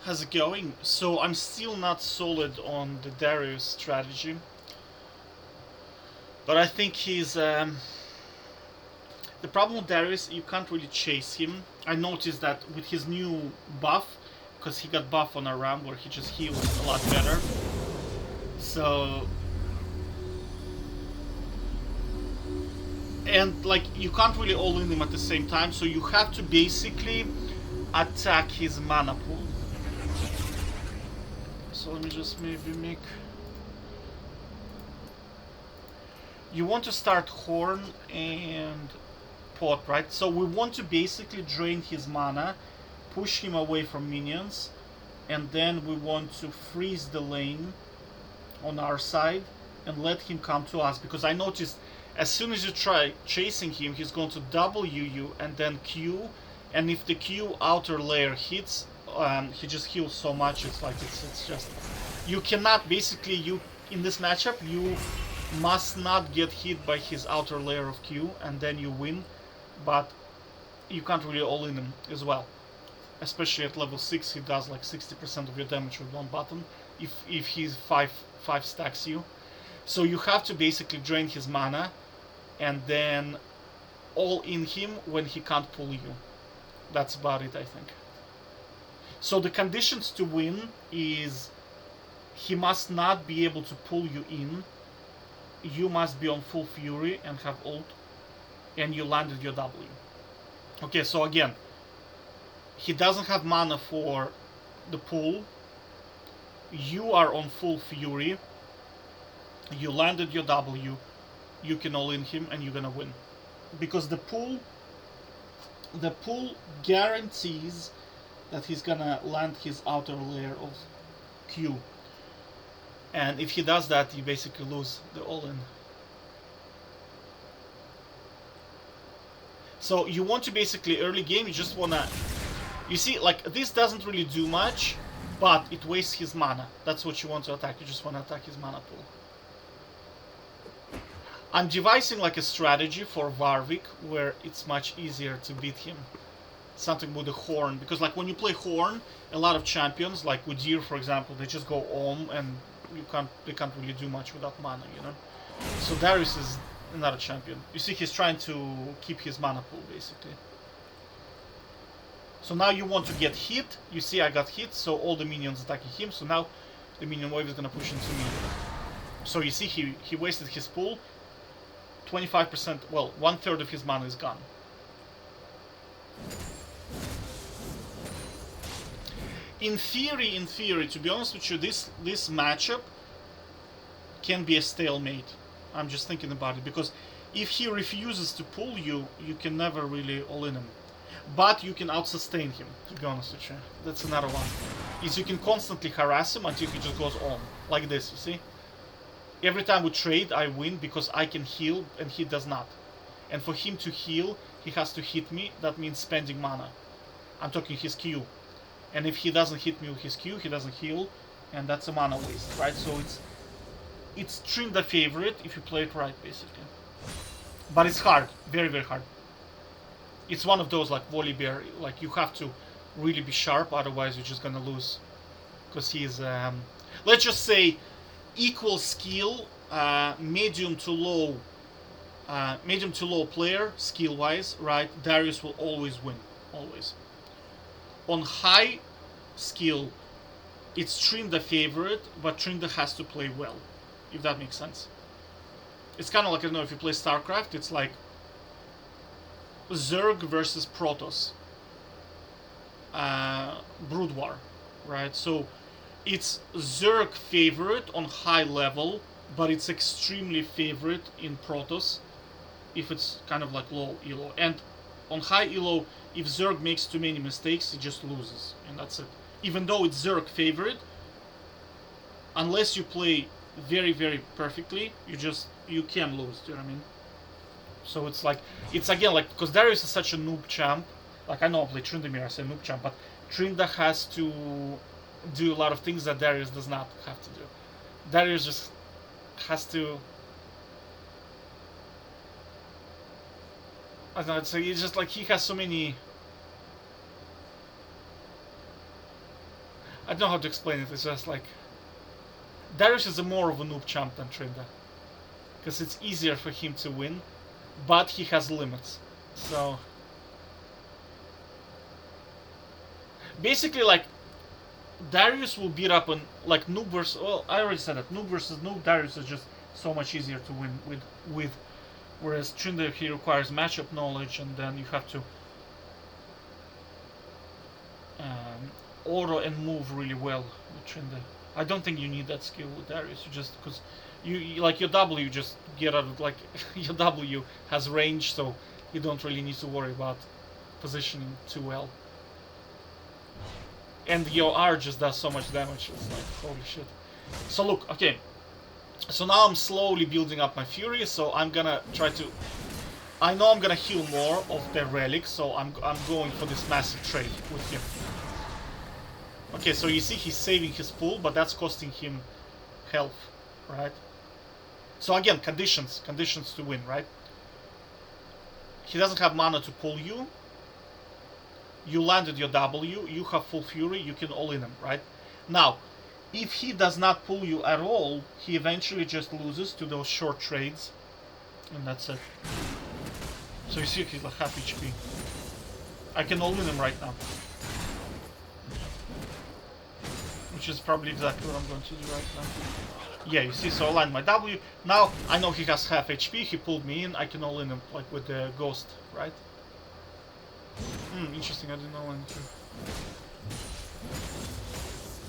How's it going? So I'm still not solid on the Darius strategy, but I think he's the problem with Darius. You can't really chase him. I noticed that with his new buff, because he got buff on Aram where he just heals a lot better. So and like you can't really all in him at the same time, so you have to basically attack his mana pool. So let me just maybe make. You want to start Horn and Pot, right? So we want to basically drain his mana, push him away from minions, and then we want to freeze the lane on our side and let him come to us. Because I noticed as soon as you try chasing him, he's going to W you and then Q, and if the Q outer layer hits, he just heals so much. It's like it's just you cannot basically you in this matchup you must not get hit by his outer layer of Q, and then you win. But you can't really all in him as well. Especially at level 6, he does like 60% of your damage with one button if he's 5 stacks you. So you have to basically drain his mana and then all in him when he can't pull you. That's about it, I think. So the conditions to win is he must not be able to pull you in. You must be on full fury and have ult, and you landed your W. Okay, so again, he doesn't have mana for the pull. You are on full fury. You landed your W. You can all in him, and you're gonna win, because the pull guarantees that he's gonna land his outer layer of Q. And if he does that, you basically lose the all-in. So you want to basically early game, you just wanna, you see, like this doesn't really do much, but it wastes his mana. That's what you want to attack. You just want to attack his mana pool. I'm devising like a strategy for Warwick where it's much easier to beat him. Something with the Horn, because like when you play Horn, a lot of champions, like Udyr for example, they just go Om and they can't really do much without mana, you know. So Darius is another champion. You see, he's trying to keep his mana pool basically. So now you want to get hit. You see, I got hit, so all the minions attacking him. So now the minion wave is gonna push into me. So you see, he wasted his pool. 25%. Well, 1/3 of his mana is gone. In theory, to be honest with you, this matchup can be a stalemate. I'm just thinking about it, because if he refuses to pull you, you can never really all in him. But you can out-sustain him, to be honest with you. That's another one. Is you can constantly harass him until he just goes on. Like this, you see? Every time we trade, I win because I can heal and he does not. And for him to heal, he has to hit me. That means spending mana. I'm talking his Q. And if he doesn't hit me with his Q, he doesn't heal, and that's a mana waste, right? So it's Tryndamere favorite if you play it right, basically. But it's hard, very very hard. It's one of those like Volibear, like you have to really be sharp, otherwise you're just gonna lose. Because he's, let's just say, equal skill, medium to low player, skill-wise, right? Darius will always win, always. On high skill, it's Tryndamere favorite, but Tryndamere has to play well, if that makes sense. It's kind of like, I don't know, if you play StarCraft, it's like Zerg versus Protoss. Brood War, right? So it's Zerg favorite on high level, but it's extremely favorite in Protoss if it's kind of like low elo. And on high elo, if Zerg makes too many mistakes, he just loses, and that's it. Even though it's Zerg favorite, unless you play very very perfectly, you can lose. Do you know what I mean? So it's like, it's again like, because Darius is such a noob champ. Like I know I play Tryndamere, I say noob champ, but Tryndamere has to do a lot of things that Darius does not have to do. Darius just has to. I don't know, it's just like he has so many. don't know how to explain it. It's just like Darius is a more of a noob champ than Tryndamere, because it's easier for him to win, but he has limits. So basically, like, Darius will beat up on, like, noob versus, well, I already said that noob versus noob. Darius is just so much easier to win with whereas Tryndamere, he requires matchup knowledge, and then you have to auto and move really well with Tryndamere. I don't think you need that skill with Darius. You just, because you like your W, just get out of, like, your W has range, so you don't really need to worry about positioning too well. And your R just does so much damage. It's like, holy shit. So look, okay. So now I'm slowly building up my Fury, so I'm gonna try to... I know I'm gonna heal more of their relics, so I'm going for this massive trade with him. Okay, so you see he's saving his pool, but that's costing him health, right? So again, conditions to win, right? He doesn't have mana to pull you. You landed your W, you have full Fury, you can all-in him, right? Now, if he does not pull you at all, he eventually just loses to those short trades. And that's it. So you see he's like half HP. I can all-in him right now. Which is probably exactly what I'm going to do right now. Yeah, you see, so I land my W. Now, I know he has half HP, he pulled me in, I can all-in him, like, with the Ghost, right? Interesting, I didn't know anything.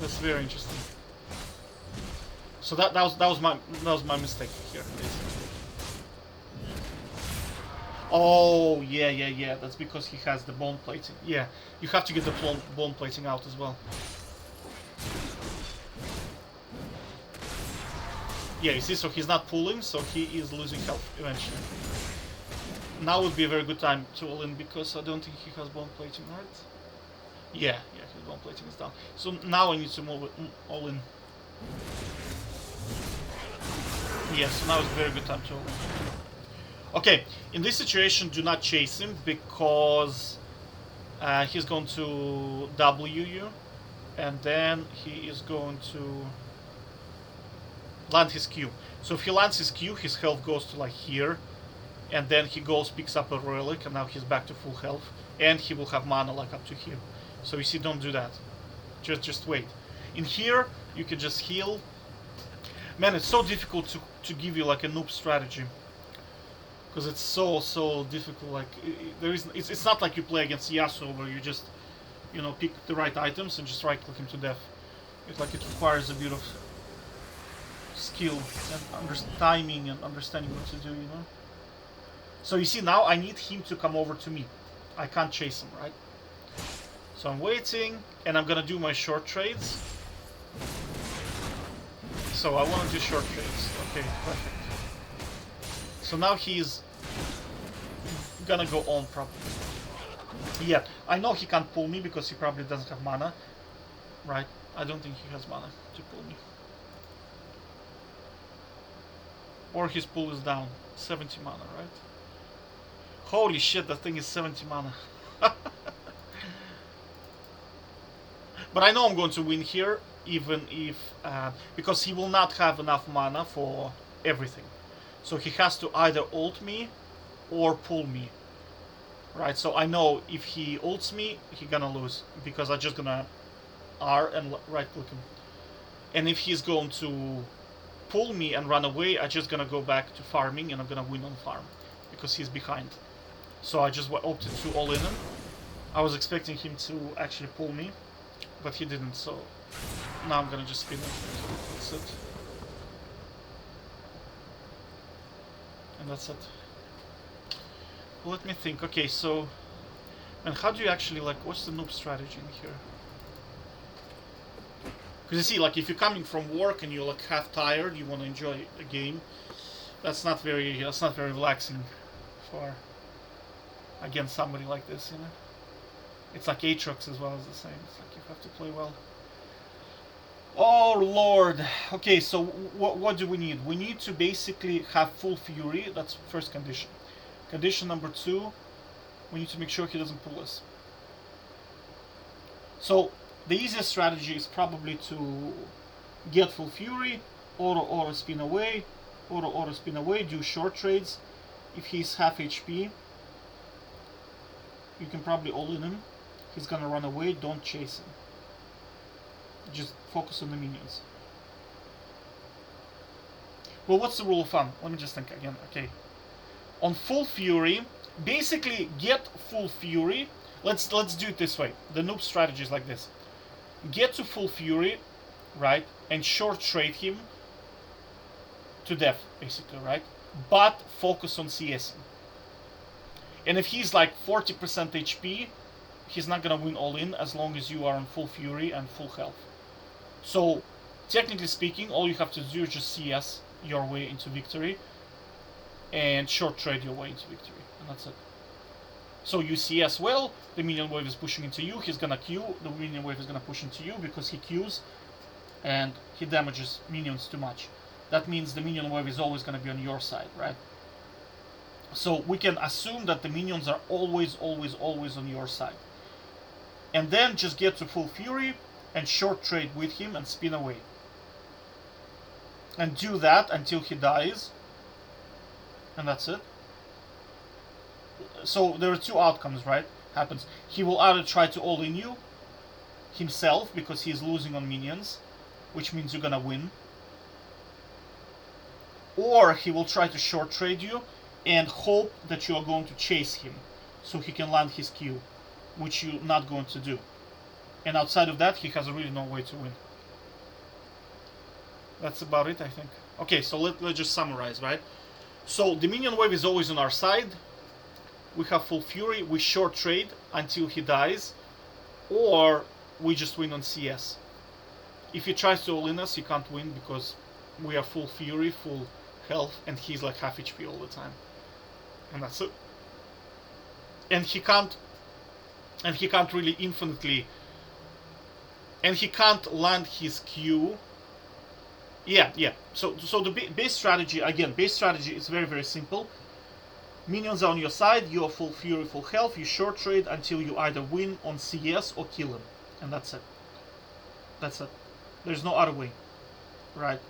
That's very interesting. So that was my mistake here, basically. Oh yeah. That's because he has the bone plating. Yeah, you have to get the bone plating out as well. Yeah, you see, so he's not pulling, so he is losing health eventually. Now would be a very good time to all in, because I don't think he has bone plating, right? Yeah, his bone plating is down. So now I need to move it all in. Yeah, so now is a very good time to all in. Okay, in this situation, do not chase him, because he's going to W you, and then he is going to land his Q. So if he lands his Q, his health goes to like here, and then he goes, picks up a relic, and now he's back to full health, and he will have mana like up to here. So you see, don't do that. Just wait. In here, you can just heal. Man, it's so difficult to give you like a noob strategy, because it's so difficult. Like it's not like you play against Yasuo where you just, you know, pick the right items and just right click him to death. It's like it requires a bit of skill and timing and understanding what to do, you know. So you see, now I need him to come over to me. I can't chase him, right? So I'm waiting, and I'm gonna do my short trades. So I want to do short trades. Okay, perfect. So now he's gonna go on probably. Yeah, I know he can't pull me because he probably doesn't have mana. Right? I don't think he has mana to pull me. Or his pull is down. 70 mana, right? Holy shit, that thing is 70 mana. But I know I'm going to win here, even if... because he will not have enough mana for everything. So he has to either ult me or pull me. Right, so I know if he ults me, he's gonna lose. Because I'm just gonna R and right click him. And if he's going to pull me and run away, I'm just gonna go back to farming and I'm gonna win on farm. Because he's behind. So I just opted to all in him. I was expecting him to actually pull me, but he didn't, so now I'm gonna just spin him. That's it. And that's it. Let me think. Okay, so... And how do you actually, like, what's the noob strategy in here? Because you see, like, if you're coming from work and you're, like, half tired, you want to enjoy a game, that's not very relaxing for... against somebody like this, you know. It's like Aatrox as well as the same. It's like you have to play well. Oh lord. Okay, so what do we need? We need to basically have full Fury. That's first condition. Condition number 2, we need to make sure he doesn't pull us. So the easiest strategy is probably to get full fury, auto spin away, auto spin away, do short trades. If he's half HP, you can probably all in him. He's gonna run away, don't chase him. Just focus on the minions. Well, what's the rule of thumb? Let me just think again. Okay. On full fury, basically get full fury. Let's do it this way. The noob strategy is like this. Get to full fury, right? And short trade him to death, basically, right? But focus on CSing. And if he's like 40% HP, he's not gonna win all in as long as you are on full fury and full health. So, technically speaking, all you have to do is just CS your way into victory and short trade your way into victory, and that's it. So you CS well, the minion wave is pushing into you, he's gonna Q, the minion wave is gonna push into you because he Qs and he damages minions too much. That means the minion wave is always gonna be on your side, right? So we can assume that the minions are always on your side. And then just get to full fury and short trade with him and spin away. And do that until he dies. And that's it. So there are two outcomes, right? Happens. He will either try to all-in you himself because he's losing on minions, which means you're gonna win. Or he will try to short trade you and hope that you are going to chase him so he can land his Q, which you're not going to do. And outside of that, he has really no way to win. That's about it, I think. Okay, so let's just summarize, right? So the minion wave is always on our side. We have full fury, we short trade until he dies, or we just win on CS. If he tries to all-in us, he can't win because we are full fury, full health, and he's like half HP all the time. And that's it. And he can't really infinitely, and he can't land his Q. Yeah. So the base strategy, again, is very simple. Minions are on your side, you are full fury, full health, you short trade until you either win on CS or kill him. And that's it. That's it. There's no other way. Right?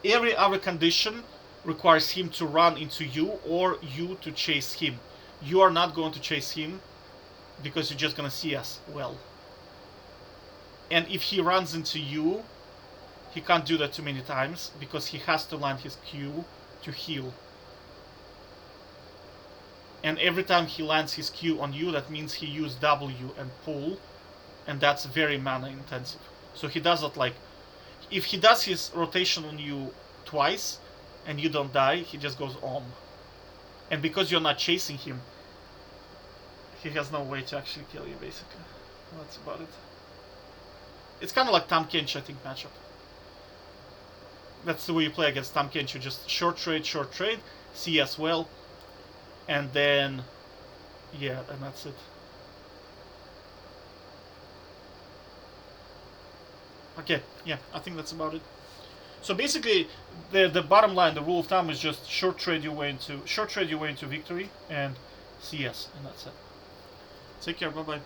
Every other condition requires him to run into you or you to chase him. You are not going to chase him because you're just gonna CS well. And if he runs into you, he can't do that too many times because he has to land his Q to heal. And every time he lands his Q on you, that means he used W and pull, and that's very mana intensive. So he does it like, if he does his rotation on you twice and you don't die, he just goes on. And because you're not chasing him, he has no way to actually kill you, basically. That's about it. It's kind of like Tahm Kench, I think, matchup. That's the way you play against Tahm Kench. You just short trade, CS well, and then, yeah, and that's it. Okay, yeah, I think that's about it. So basically, the bottom line, the rule of thumb is just short trade your way into victory and CS, and that's it. Take care, bye bye.